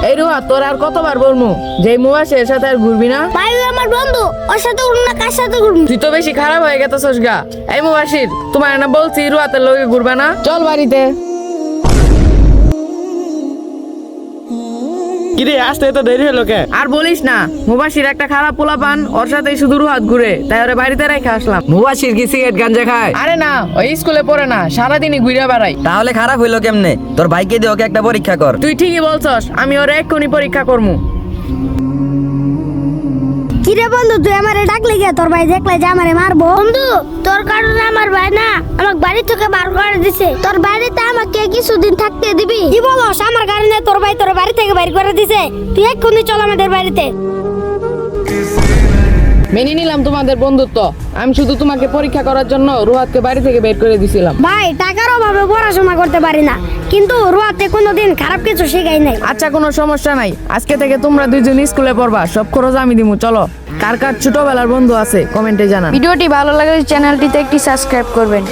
এই রুহা, তোর আর কতবার বলবো যে মুবাসের সাথে আর ঘুরবি না? ভাই ও আমার বন্ধু, ওর সাথে উঠবো না, কার সাথে ঘুরবো? তুই তো বেশি খারাপ হয়ে গেছিস গা। এই মুবাসির, তোমার না বলছি রুহাতের লগে ঘুরবে না? চল বাড়িতে। কিরে আসতে তো দেরি হলো কে? আর বলিস না, মুবাসির একটা খারাপ পোলাপান, ওর সাথে শুধু রুহাত ঘুরে, তাই ওরে বাড়িতে রেখে আসলাম। মুবাসির কি সিগারেট গাঞ্জা খায়? আরে না, ওই স্কুলে পড়ে না, সারাদিনই ঘুরে বেড়াই। তাহলে খারাপ হইলো কেমনে? তোর ভাইকে দিয়ে ওকে একটা পরীক্ষা কর। তুই ঠিকই বলছস, আমি ওর এক্ষুনি পরীক্ষা করবো। কিরে বন্ধু, তুই আমারে ডাকলি কে? তোর ভাই দেখলে যে আমারে মারবো? বন্ধু, তোর কারণে আমার ভাই না আমাকে বাড়ি থেকে বার করে দিছে। তোর বাড়িতে আমাকে কিছুদিন থাকতে দিবি? কি বলস? আমার কারণে তোর ভাই তোর বাড়ি থেকে বাইর করে দিছে? তুই এক্ষুনি চল আমাদের বাড়িতে। মেনে নিলাম তোমাদের বন্ধুত্ব, আমি শুধু তোমাকে পরীক্ষা করার জন্য রুহাতকে বাড়ি থেকে বের করে দিছিলাম। ভাই, টাকার অভাবে পড়াশোনা করতে পারি না, কিন্তু রুয়াতে কোনোদিন খারাপ কিছু শেখাই নাই। আচ্ছা, কোনো সমস্যা নাই, আজকে থেকে তোমরা দুইজন স্কুলে পড়বা, সব খরচ আমি দিমু। চলো, কার কার ছোটবেলার বন্ধু আছে কমেন্টে জানান। ভিডিওটি ভালো লাগলে চ্যানেলটিতে একটি সাবস্ক্রাইব করবেন।